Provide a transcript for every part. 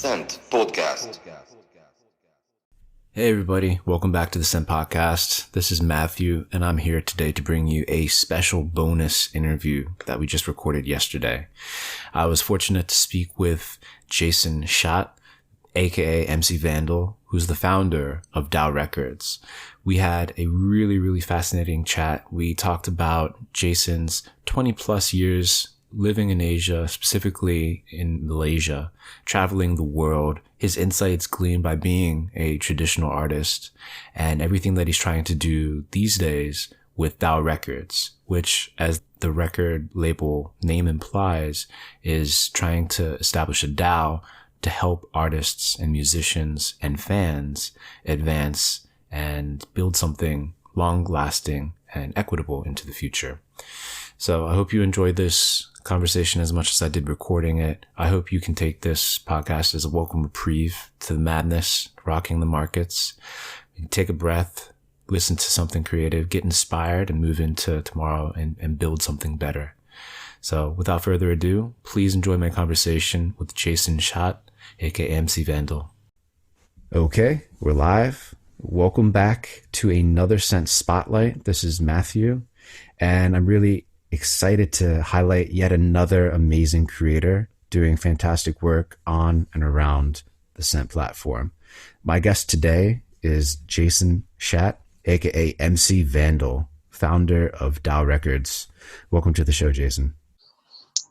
Scent Podcast. Hey everybody, welcome back to the Scent Podcast. This is Matthew, and I'm here today to bring you a special bonus interview that we just recorded yesterday. I was fortunate to speak with Jason Schadt, aka MC Vandal, who's the founder of DAOrecords. We had a really fascinating chat. We talked about Jason's 20 plus years living in Asia, specifically in Malaysia, traveling the world, his insights gleaned by being a traditional artist, and everything that he's trying to do these days with DAOrecords, which, as the record label name implies, is trying to establish a DAO to help artists and musicians and fans advance and build something long-lasting and equitable into the future. So I hope you enjoyed this conversation as much as I did recording it. I hope you can take this podcast as a welcome reprieve to the madness rocking the markets. Take a breath, listen to something creative, get inspired, and move into tomorrow and build something better. So without further ado, please enjoy my conversation with Jason Schadt, aka MC Vandal. Okay, we're live. Welcome back to another Scent Spotlight. This is Matthew, and I'm really excited to highlight yet another amazing creator doing fantastic work on and around the Scent platform. My guest today is Jason Schadt, aka MC Vandal, founder of DAOrecords. Welcome to the show, Jason.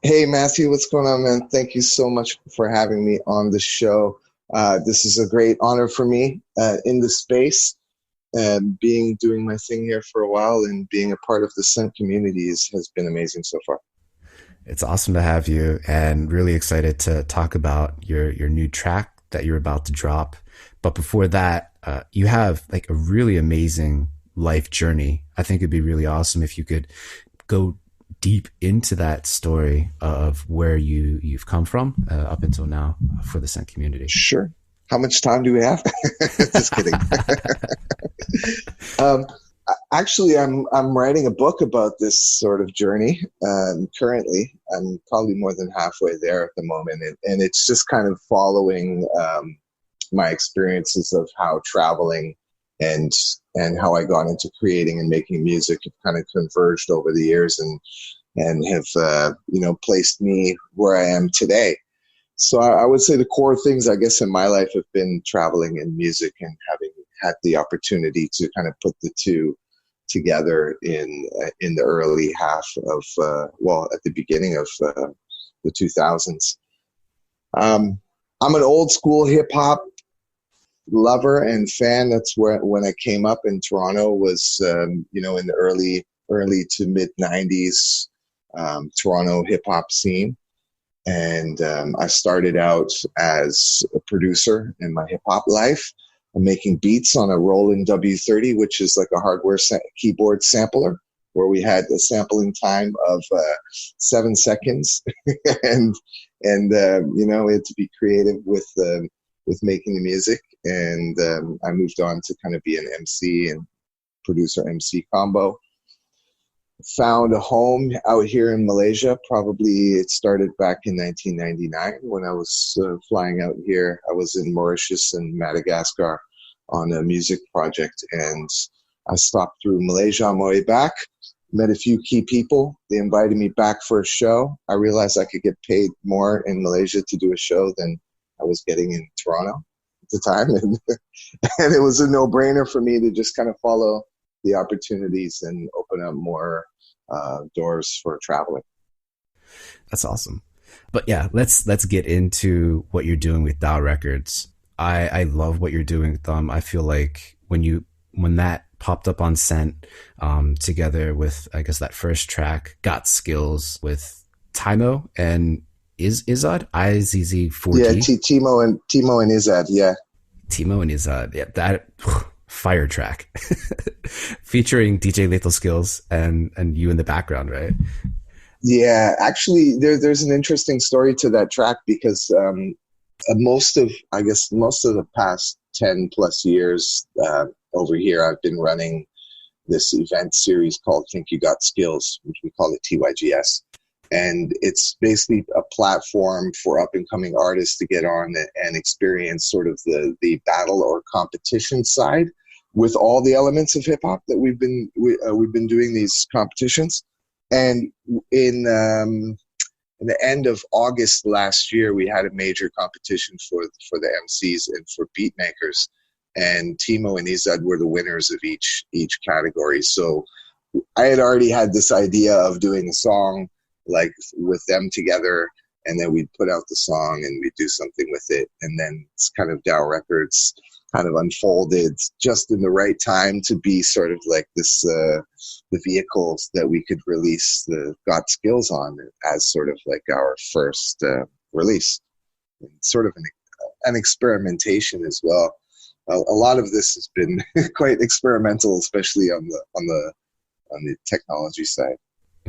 Hey, Matthew, what's going on, man? Thank you so much for having me on the show. This is a great honor for me in the space. Doing my thing here for a while and being a part of the Scent communities has been amazing so far. It's awesome to have you, and really excited to talk about your new track that you're about to drop. But before that, you have like a really amazing life journey. I think it'd be really awesome if you could go deep into that story of where you've come from up until now for the Scent community. Sure. How much time do we have? Just kidding. Actually, I'm writing a book about this sort of journey. Currently, I'm probably more than halfway there at the moment, and it's just kind of following my experiences of how traveling and how I got into creating and making music have kind of converged over the years and have placed me where I am today. So I would say the core things, I guess, in my life have been traveling and music, and having had the opportunity to kind of put the two together in the early half of, at the beginning of the 2000s. I'm an old school hip hop lover and fan. That's when I came up in Toronto was, in the early to mid 90s Toronto hip hop scene. And I started out as a producer in my hip-hop life. I'm making beats on a Roland W30, which is like a hardware keyboard sampler, where we had a sampling time of 7 seconds. and we had to be creative with making the music. And I moved on to kind of be an MC and producer-MC combo. Found a home out here in Malaysia. Probably it started back in 1999 when I was flying out here. I was in Mauritius and Madagascar on a music project, and I stopped through Malaysia on my way back, met a few key people. They invited me back for a show. I realized I could get paid more in Malaysia to do a show than I was getting in Toronto at the time. And it was a no-brainer for me to just kind of follow the opportunities and open up more doors for traveling. That's awesome. But yeah, let's get into what you're doing with DAOrecords. I love what you're doing with them. I feel like when that popped up on Scent, together with, I guess, that first track, Got Skills, with Timo and Izzad, IZZ4D. Yeah, Timo and Izzad, yeah. Timo and Izzad, yeah, that fire track featuring DJ Lethal Skills and you in the background, right? Yeah, actually, there's an interesting story to that track because most of the past 10 plus years over here, I've been running this event series called Think You Got Skills, which we call it TYGS. And it's basically a platform for up and coming artists to get on and experience sort of the battle or competition side with all the elements of hip hop that we've been doing these competitions. And in the end of August last year, we had a major competition for the MCs and for beat makers, and Timo and Izad were the winners of each category. So I had already had this idea of doing a song like with them together, and then we'd put out the song and we'd do something with it. And then it's kind of DAOrecords kind of unfolded just in the right time to be sort of like this, the vehicles that we could release the Got Skills on as sort of like our first release. And sort of an experimentation as well. A lot of this has been quite experimental, especially on the technology side.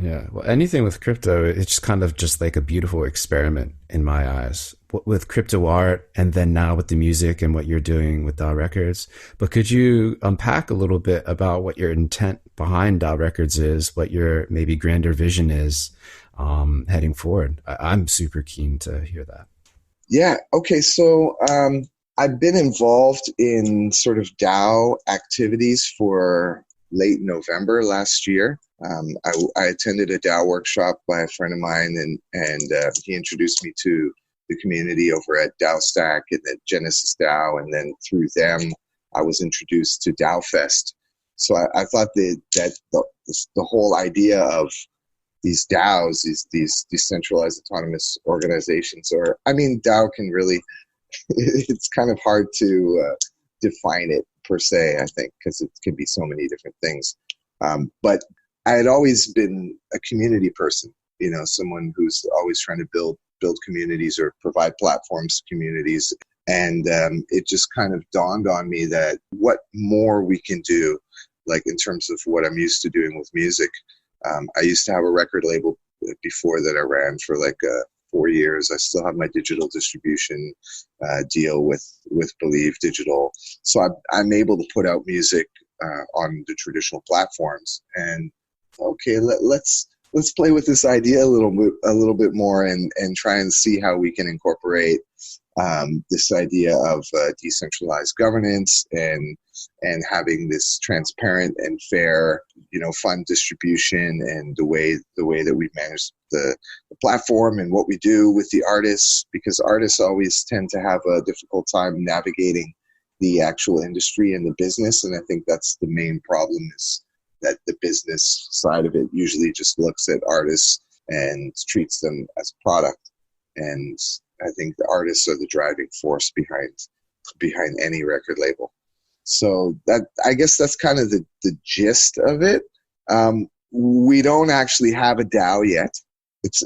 Yeah, well, anything with crypto, it's just kind of just like a beautiful experiment in my eyes. With crypto art, and then now with the music and what you're doing with DAOrecords. But could you unpack a little bit about what your intent behind DAOrecords is, what your maybe grander vision is heading forward? I'm super keen to hear that. Yeah. Okay. So I've been involved in sort of DAO activities for late November last year. I attended a DAO workshop by a friend of mine, and he introduced me to the community over at DAOstack and at Genesis DAO, and then through them, I was introduced to DAOfest. So I thought that the whole idea of these DAOs, these decentralized autonomous organizations, or I mean, DAO can really, it's kind of hard to define it per se, I think, because it can be so many different things. But I had always been a community person, someone who's always trying to build communities or provide platforms to communities. And it just kind of dawned on me that what more we can do, like in terms of what I'm used to doing with music. I used to have a record label before that I ran for like 4 years. I still have my digital distribution deal with Believe Digital. So I'm able to put out music on the traditional platforms. And okay, let's play with this idea a little bit more and try and see how we can incorporate this idea of decentralized governance and having this transparent and fair, fund distribution, and the way that we manage the platform and what we do with the artists, because artists always tend to have a difficult time navigating the actual industry and the business. And I think that's the main problem, is that the business side of it usually just looks at artists and treats them as a product. And I think the artists are the driving force behind any record label. So that, I guess that's kind of the gist of it. We don't actually have a DAO yet. It's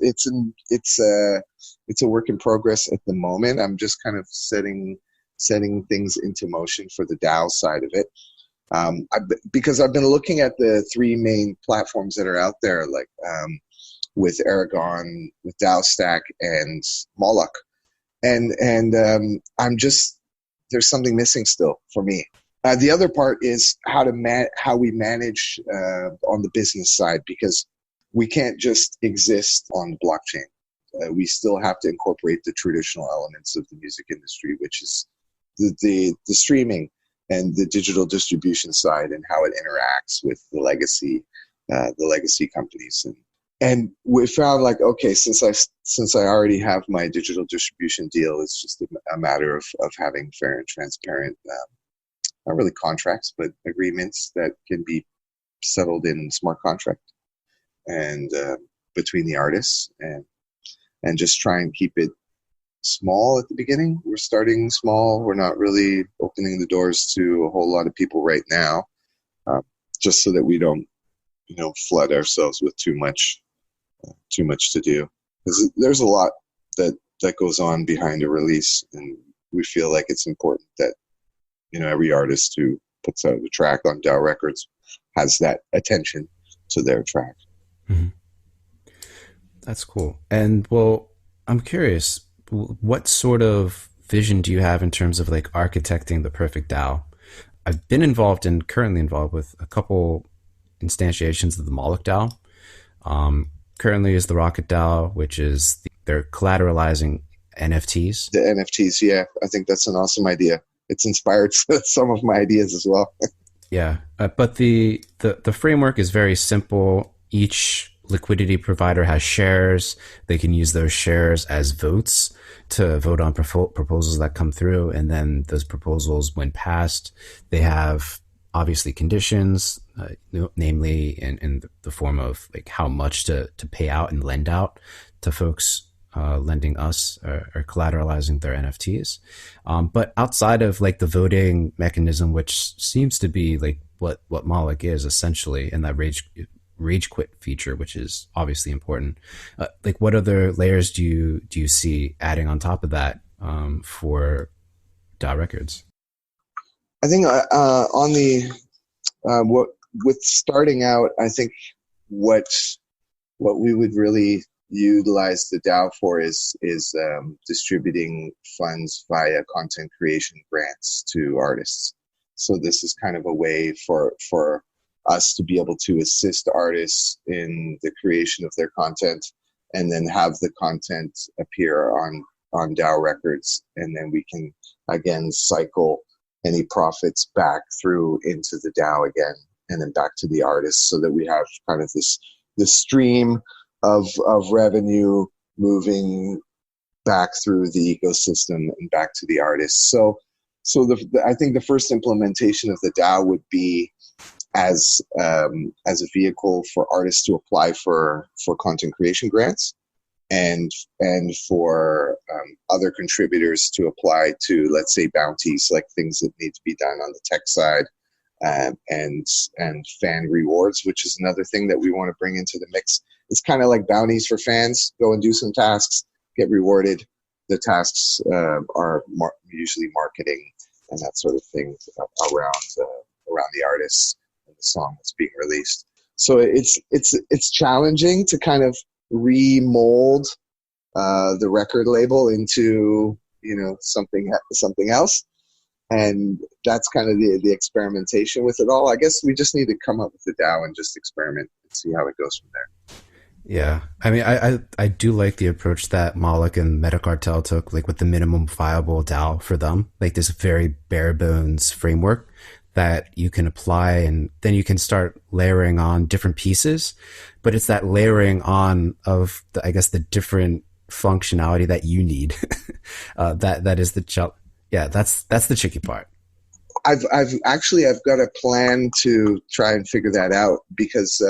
a work in progress at the moment. I'm just kind of setting things into motion for the DAO side of it. Because I've been looking at the three main platforms that are out there, like with Aragon, with DAOstack, and Moloch, and I'm just, there's something missing still for me. The other part is how we manage on the business side, because we can't just exist on the blockchain. We still have to incorporate the traditional elements of the music industry, which is the streaming and the digital distribution side, and how it interacts with the legacy companies. And we found, like, okay, since I already have my digital distribution deal, it's just a matter of having fair and transparent, not really contracts, but agreements that can be settled in smart contract and between the artists, and just try and keep it small at the beginning. We're starting small. We're not really opening the doors to a whole lot of people right now, just so that we don't, flood ourselves with too much to do. Because there's a lot that goes on behind a release, and we feel like it's important that, every artist who puts out a track on DAOrecords has that attention to their track. Mm-hmm. That's cool. And well, I'm curious, what sort of vision do you have in terms of like architecting the perfect DAO? I've been involved and currently involved with a couple instantiations of the Moloch DAO. currently is the Rocket DAO, which is they're collateralizing NFTs. The NFTs, yeah, I think that's an awesome idea. It's inspired some of my ideas as well. Yeah, but the framework is very simple. Each liquidity provider has shares. They can use those shares as votes to vote on proposals that come through. And then those proposals, when passed, they have obviously conditions, namely in the form of like how much to pay out and lend out to folks lending us or collateralizing their NFTs. But outside of like the voting mechanism, which seems to be like what Moloch is essentially, and that rage quit feature, which is obviously important. Like what other layers do you see adding on top of that for DAOrecords? I think on the with starting out, I think what we would really utilize the DAO for is distributing funds via content creation grants to artists. So this is kind of a way for us to be able to assist artists in the creation of their content, and then have the content appear on DAOrecords, and then we can again cycle any profits back through into the DAO again, and then back to the artists, so that we have kind of this stream of revenue moving back through the ecosystem and back to the artists. So I think the first implementation of the DAO would be as a vehicle for artists to apply for content creation grants, and for other contributors to apply to, let's say, bounties, like things that need to be done on the tech side, and fan rewards, which is another thing that we want to bring into the mix. It's kind of like bounties for fans. Go and do some tasks, get rewarded. The tasks are usually marketing and that sort of thing around the artists and the song that's being released. So it's challenging to kind of remold the record label into something else, and that's kind of the experimentation with it all. I guess we just need to come up with the DAO and just experiment and see how it goes from there. Yeah, I mean, I do like the approach that Moloch and Metacartel took, like with the minimum viable DAO for them, like this very bare bones framework that you can apply, and then you can start layering on different pieces. But it's that layering on of the different functionality that you need. that is the that's the tricky part. I've got a plan to try and figure that out, because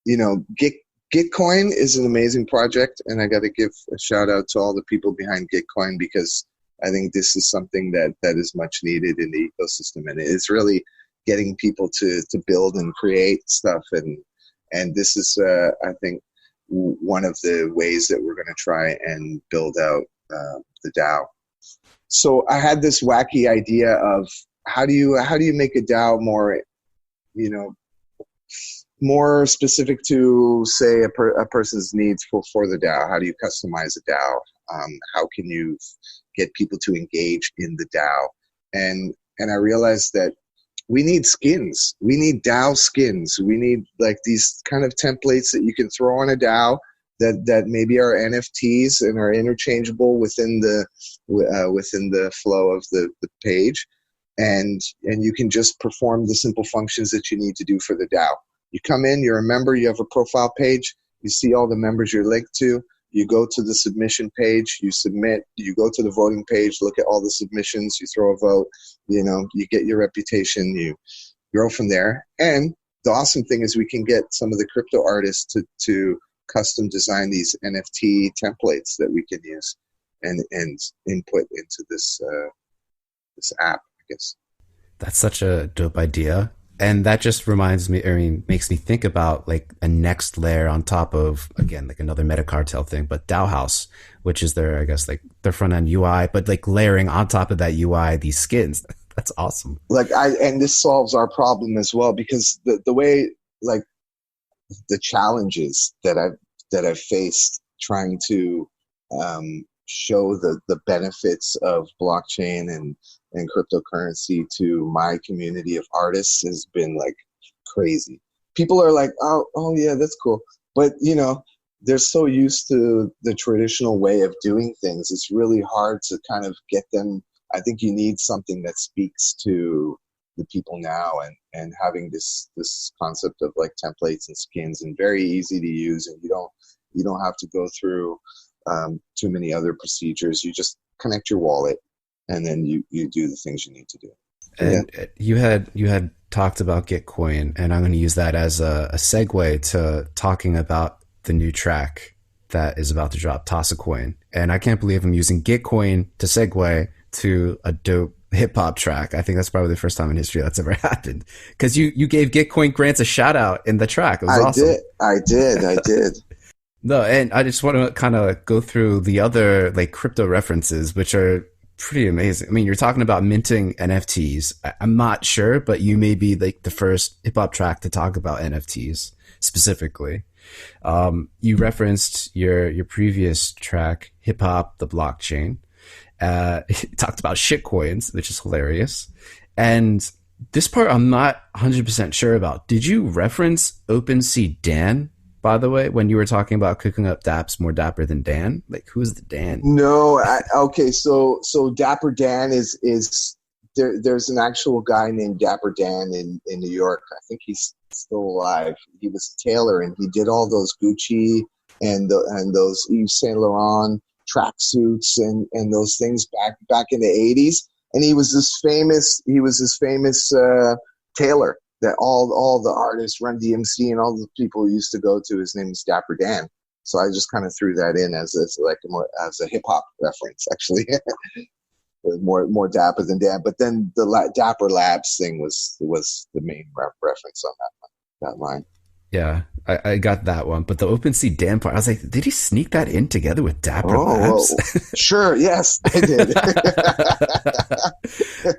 Gitcoin is an amazing project, and I got to give a shout out to all the people behind Gitcoin, because I think this is something that is much needed in the ecosystem, and it's really getting people to build and create stuff, and this is I think one of the ways that we're going to try and build out the DAO. So I had this wacky idea of how do you make a DAO more more specific to, say, a person's needs for the DAO? How do you customize a DAO? How can you get people to engage in the DAO? And I realized that we need skins. We need DAO skins. We need like these kind of templates that you can throw on a DAO that maybe are NFTs and are interchangeable within the flow of the page, and you can just perform the simple functions that you need to do for the DAO. You come in, you're a member, you have a profile page, you see all the members you're linked to, you go to the submission page, you submit, you go to the voting page, look at all the submissions, you throw a vote, you get your reputation, you grow from there. And the awesome thing is we can get some of the crypto artists to custom design these NFT templates that we can use and input into this app, I guess. That's such a dope idea. And that just makes me think about like a next layer on top of, again, like another Metacartel thing, but DAO House, which is their front end UI, but like layering on top of that UI, these skins. That's awesome. And this solves our problem as well, because the way, like, the challenges that I've faced trying to show the benefits of blockchain and cryptocurrency to my community of artists has been like crazy. People are like, oh yeah, that's cool. but they're so used to the traditional way of doing things. It's really hard to kind of get them. I think you need something that speaks to the people now, and having this concept of like templates and skins, and very easy to use, and you don't have to go through too many other procedures. You just connect your wallet, and then you do the things you need to do. And you had talked about Gitcoin, and I'm going to use that as a segue to talking about the new track that is about to drop, Toss a Coin. And I can't believe I'm using Gitcoin to segue to a dope hip hop track. I think that's probably the first time in history that's ever happened, because you gave Gitcoin Grants a shout out in the track. It was awesome. I did. No, and I just want to kind of go through the other like crypto references, which are pretty amazing. I mean, you're talking about minting NFTs. I'm not sure, but you may be like the first hip hop track to talk about NFTs specifically. You referenced your previous track, Hip Hop, the Blockchain. Talked about shitcoins, which is hilarious. And this part I'm not 100% sure about. Did you reference OpenSea Dan, by the way, when you were talking about cooking up dApps more dapper than Dan? Like, who's the Dan? No, okay. So Dapper Dan is there. There's an actual guy named Dapper Dan in New York. I think he's still alive. He was a tailor, and he did all those Gucci and those Yves Saint Laurent tracksuits and those things back in the 80s. And he was this famous tailor that all the artists, Run DMC, and all the people used to go to. His name is Dapper Dan. So I just kind of threw that in as a hip hop reference, actually. more dapper than Dan. But then the Dapper Labs thing was the main reference on that line. Yeah, I got that one. But the OpenSea Dan part, I was like, did he sneak that in together with Dapper Labs? Sure, yes, I did.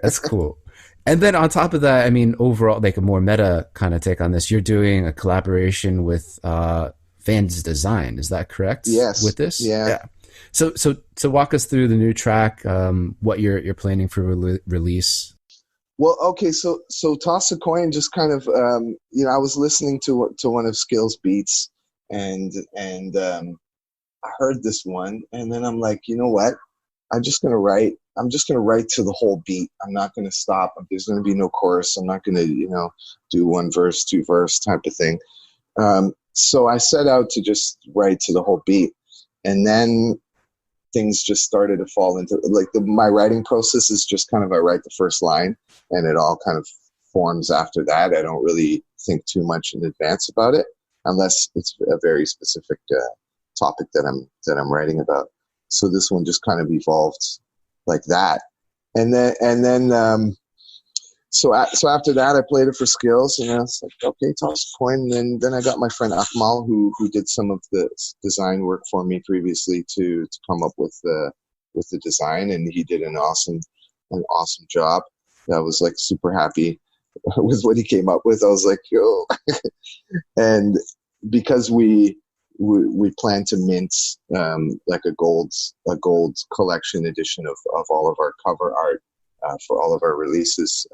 That's cool. And then on top of that, I mean, overall, like a more meta kind of take on this, you're doing a collaboration with Van's Design. Is that correct? Yes. With this? Yeah. So walk us through the new track, what you're planning for release. Well, okay, so Toss a Coin just kind of, I was listening to one of Skill's beats, and I heard this one, and then I'm like, you know what? I'm just gonna write to the whole beat. I'm not gonna stop. There's gonna be no chorus. I'm not gonna, do one verse, two verse type of thing. So I set out to just write to the whole beat, and then things just started to fall into my writing process is just kind of, I write the first line and it all kind of forms after that. I don't really think too much in advance about it unless it's a very specific topic that I'm writing about. So this one just kind of evolved like that. And then so after that, I played it for Skills, and I was like, okay, Toss a Coin. And then I got my friend Akmal, who did some of the design work for me previously, to come up with the design, and he did an awesome job. I was like super happy with what he came up with. I was like, yo, and because we plan to mint like a gold collection edition of all of our cover art. For all of our releases,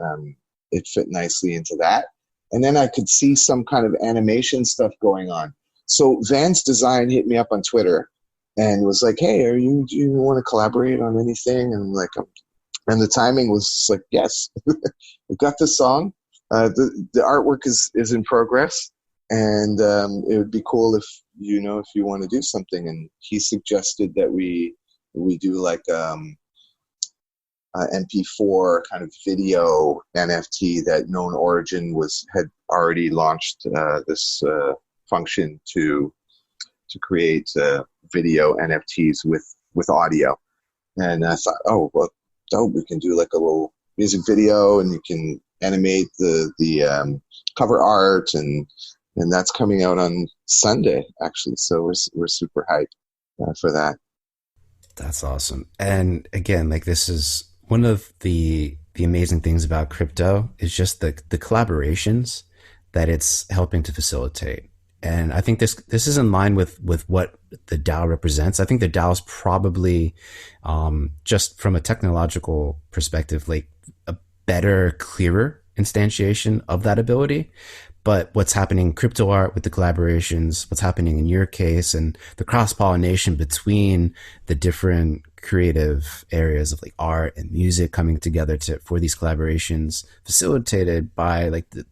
it fit nicely into that. And then I could see some kind of animation stuff going on. So Van's Design hit me up on Twitter and was like, hey, do you want to collaborate on anything? And I'm like, and the timing was like, yes, we've got this song. The artwork is in progress, and it would be cool if you want to do something. And he suggested that we do like MP4 kind of video NFT that Known Origin had already launched this function to create video NFTs with audio. And I thought, oh, well, we can do like a little music video, and you can animate the cover art, and that's coming out on Sunday, actually. So we're super hyped for that. That's awesome. And again, like, this is one of the amazing things about crypto is just the collaborations that it's helping to facilitate. And I think this is in line with what the DAO represents. I think the DAO is probably, just from a technological perspective, like a better, clearer instantiation of that ability. But what's happening in crypto art with the collaborations, what's happening in your case, and the cross-pollination between the different creative areas of like art and music coming together for these collaborations, facilitated by like the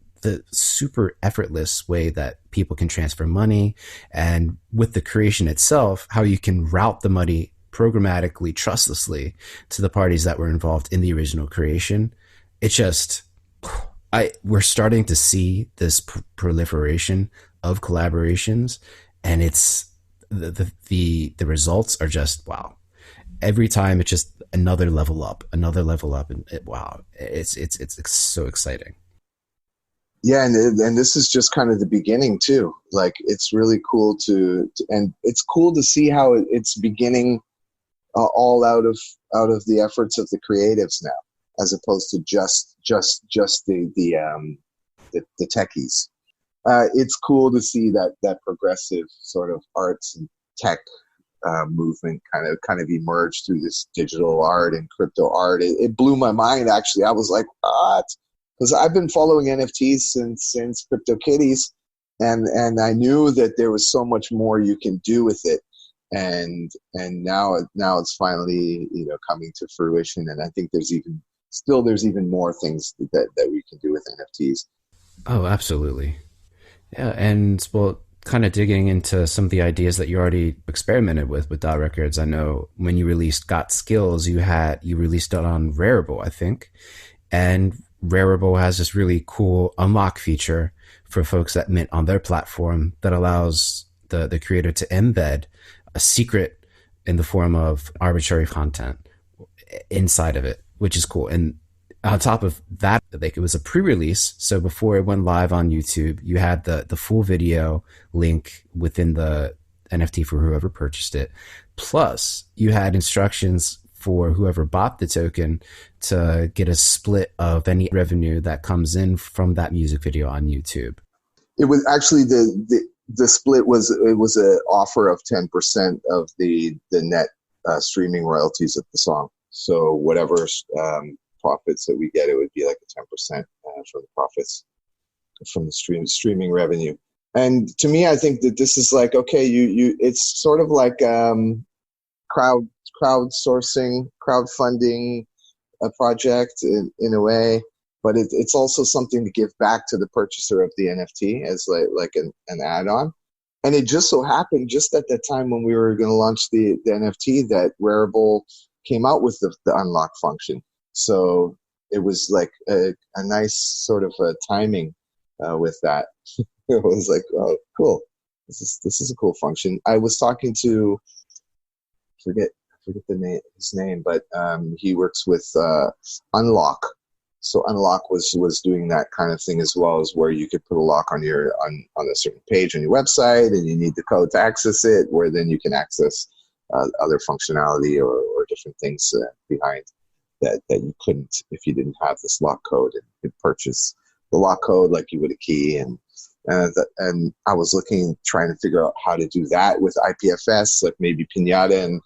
super effortless way that people can transfer money, and with the creation itself, how you can route the money programmatically, trustlessly to the parties that were involved in the original creation. It's just, we're starting to see this proliferation of collaborations, and it's the results are just wow. Every time it's just another level up, and wow, it's so exciting. Yeah, and this is just kind of the beginning too. Like, it's really cool and it's cool to see how it's beginning all out of the efforts of the creatives now, as opposed to just the techies. It's cool to see that progressive sort of arts and tech movement kind of emerge through this digital art and crypto art. It blew my mind, actually. I was like, what? Because I've been following NFTs since CryptoKitties, and I knew that there was so much more you can do with it, and now it's finally coming to fruition. And I think there's even more things that we can do with NFTs. Oh, absolutely. Yeah, and well, kind of digging into some of the ideas that you already experimented with DAOrecords. I know when you released Got Skills, you released it on Rarible, I think, and Rarible has this really cool unlock feature for folks that mint on their platform that allows the creator to embed a secret in the form of arbitrary content inside of it, which is cool. And on top of that, like, it was a pre-release, so before it went live on YouTube, you had the full video link within the NFT for whoever purchased it. Plus, you had instructions for whoever bought the token to get a split of any revenue that comes in from that music video on YouTube. It was actually the split was an offer of 10% of the net streaming royalties of the song. So whatever profits that we get, it would be like a 10% from the profits from the streaming revenue. And to me, I think that this is like, okay, it's sort of like crowdfunding a project in a way, but it's also something to give back to the purchaser of the NFT as like an add-on. And it just so happened, just at the time when we were going to launch the NFT, that Rarible came out with the unlock function. So it was like a nice sort of timing with that. It was like, oh, cool. This is a cool function. I was talking to, forget his name, but he works with Unlock. So Unlock was doing that kind of thing as well, as where you could put a lock on a certain page on your website, and you need the code to access it, where then you can access other functionality or different things behind that you couldn't if you didn't have this lock code. And you could purchase the lock code like you would a key, and I was trying to figure out how to do that with IPFS, like maybe Pinata, and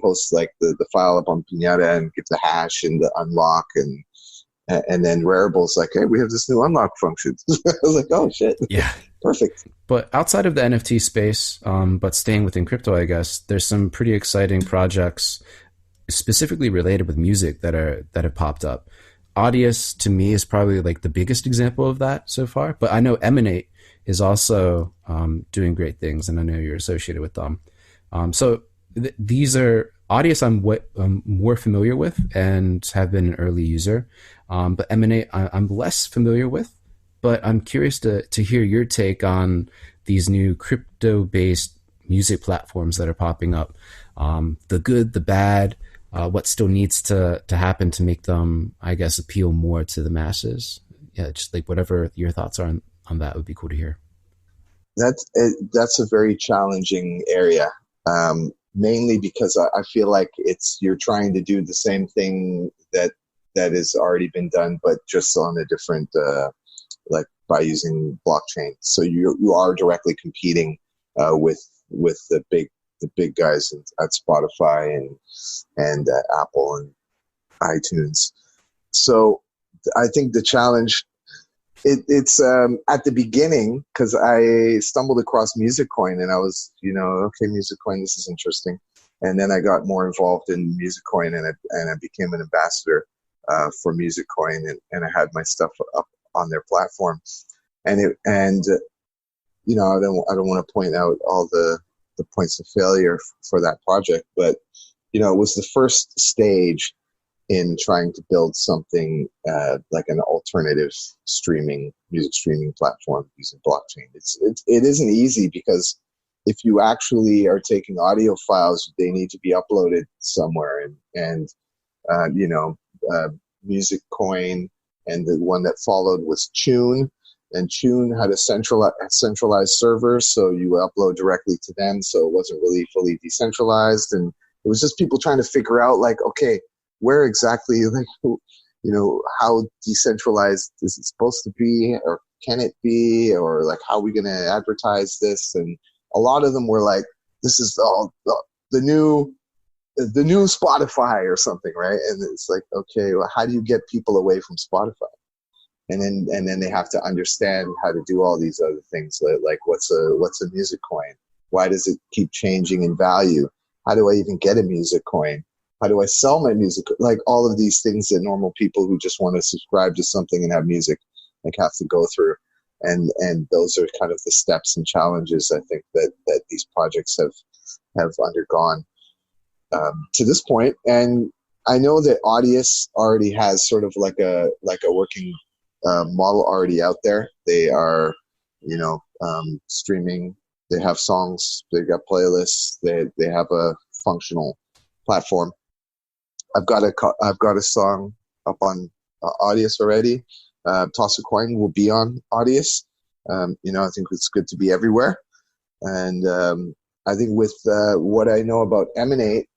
host like the file up on Pinata and give the hash and the unlock, and then Rarible's like, hey, we have this new unlock function. I was like, oh shit, yeah, perfect. But outside of the NFT space, but staying within crypto, I guess there's some pretty exciting projects specifically related with music that have popped up. Audius, to me, is probably like the biggest example of that so far, but I know Emanate is also doing great things, and I know you're associated with them. So these are Audius I'm more familiar with and have been an early user, but Emanate I'm less familiar with. But I'm curious to hear your take on these new crypto-based music platforms that are popping up. The good, the bad, what still needs to happen to make them, I guess, appeal more to the masses. Yeah, just like whatever your thoughts are on that would be cool to hear. That's a very challenging area, mainly because I feel like you're trying to do the same thing that has already been done, but just on a different, like by using blockchain. So you are directly competing with the big guys at Spotify and Apple and iTunes. So I think the challenge It's at the beginning, because I stumbled across Music Coin and I was, okay, Music Coin, this is interesting. And then I got more involved in Music Coin, and I became an ambassador for Music Coin, and I had my stuff up on their platform. I don't want to point out all the points of failure for that project, but it was the first stage in trying to build something like an alternative music streaming platform using blockchain. It isn't easy, because if you actually are taking audio files, they need to be uploaded somewhere, and Music Coin, and the one that followed was Tune. And Tune had a centralized server, so you upload directly to them, so it wasn't really fully decentralized. And it was just people trying to figure out, like, okay, where exactly, how decentralized is it supposed to be, or can it be, or like, how are we going to advertise this? And a lot of them were like, this is the new Spotify or something, right? And it's like, okay, well, how do you get people away from Spotify? And then they have to understand how to do all these other things, like what's a Music Coin? Why does it keep changing in value? How do I even get a Music Coin? How do I sell my music? Like, all of these things that normal people who just want to subscribe to something and have music have to go through. And those are kind of the steps and challenges, I think, that these projects have undergone to this point. And I know that Audius already has sort of like a working model already out there. They are, streaming. They have songs. They've got playlists. They have a functional platform. I've got a song up on Audius already. Toss a Coin will be on Audius. I think it's good to be everywhere. And I think with what I know about Emanate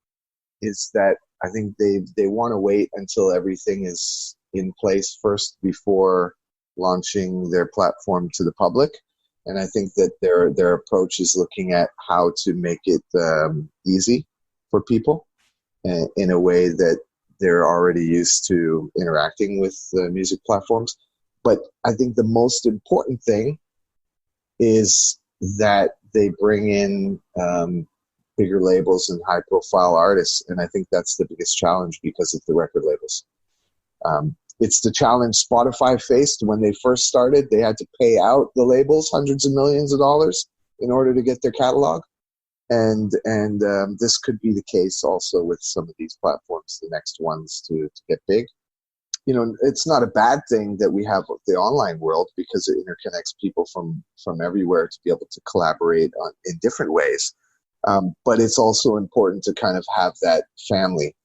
is that I think they want to wait until everything is in place first before launching their platform to the public. And I think that their approach is looking at how to make it easy for people in a way that they're already used to interacting with music platforms. But I think the most important thing is that they bring in bigger labels and high-profile artists, and I think that's the biggest challenge because of the record labels. It's the challenge Spotify faced when they first started. They had to pay out the labels hundreds of millions of dollars in order to get their catalog. And this could be the case also with some of these platforms, the next ones to get big. It's not a bad thing that we have the online world, because it interconnects people from everywhere to be able to collaborate in different ways. But it's also important to kind of have that family.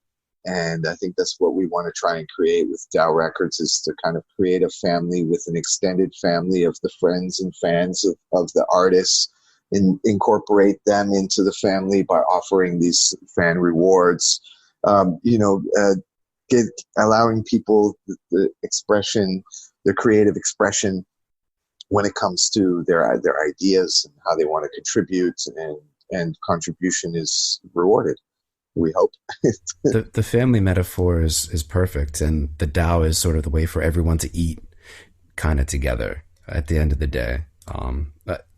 And I think that's what we want to try and create with DAOrecords, is to kind of create a family with an extended family of the friends and fans of the artists, and incorporate them into the family by offering these fan rewards, allowing people the expression, their creative expression when it comes to their ideas and how they want to contribute, and contribution is rewarded. We hope. The family metaphor is perfect, and the DAO is sort of the way for everyone to eat kind of together at the end of the day.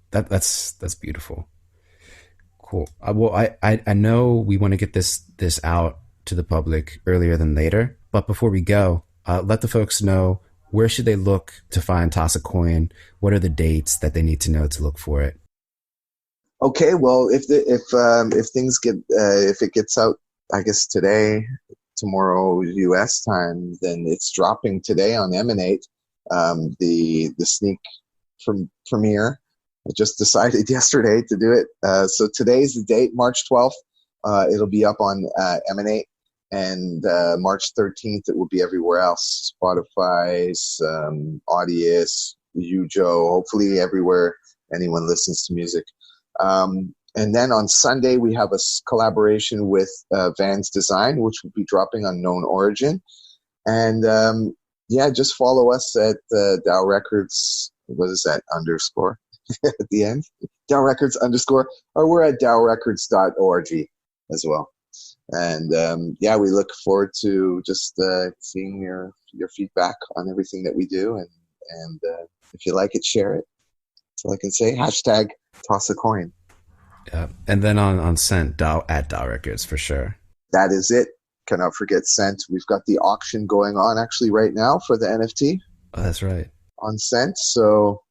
That's beautiful. Cool. I know we want to get this out to the public earlier than later, but before we go, let the folks know, where should they look to find Toss a Coin? What are the dates that they need to know to look for it? Okay, well, if it gets out, I guess today, tomorrow U.S. time, then it's dropping today on Emanate. The sneak premiere. I just decided yesterday to do it. So today's the date, March 12th. It'll be up on Emanate, and March 13th it will be everywhere else: Spotify's, Audius, Ujo, hopefully everywhere anyone listens to music. And then on Sunday, we have a collaboration with Vans Design, which will be dropping on Known Origin. And just follow us at DAOrecords. What is that, underscore at the end? DAOrecords underscore, or we're at DAOrecords.org as well. And we look forward to just seeing your feedback on everything that we do, And if you like it, share it. That's all I can say. Hashtag toss a coin. Yeah. And then on Cent, at DAOrecords for sure. That is it. Cannot forget Cent. We've got the auction going on actually right now for the NFT. Oh, that's right. On Cent. So,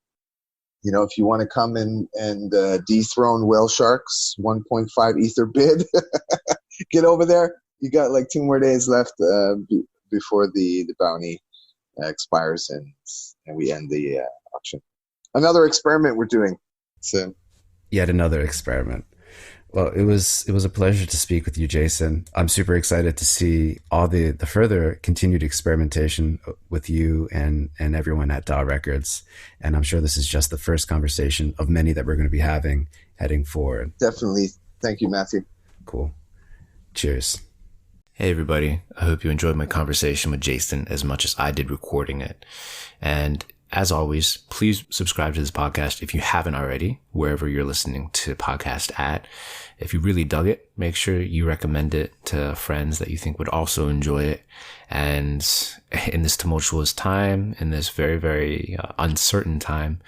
if you want to come and dethrone Whale Shark's 1.5 Ether bid, get over there. You got like 2 more days left before the bounty expires and we end the auction. Another experiment we're doing. So, yet another experiment. Well, it was a pleasure to speak with you, Jason. I'm super excited to see all the further continued experimentation with you and everyone at DAOrecords. And I'm sure this is just the first conversation of many that we're going to be having heading forward. Definitely. Thank you, Matthew. Cool. Cheers. Hey, everybody. I hope you enjoyed my conversation with Jason as much as I did recording it. And as always, please subscribe to this podcast if you haven't already, wherever you're listening to podcast at. If you really dug it, make sure you recommend it to friends that you think would also enjoy it. And in this tumultuous time, in this very, very uncertain time,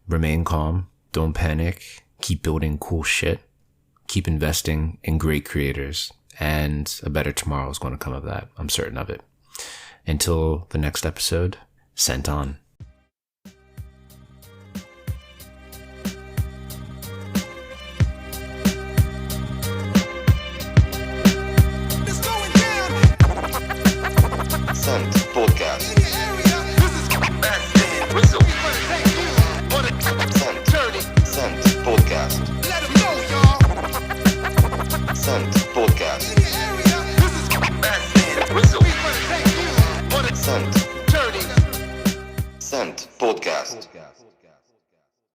remain calm. Don't panic. Keep building cool shit. Keep investing in great creators. And a better tomorrow is going to come of that. I'm certain of it. Until the next episode, Cent on. Cent Podcast. Cent Podcast. Cent Podcast. Cent Podcast.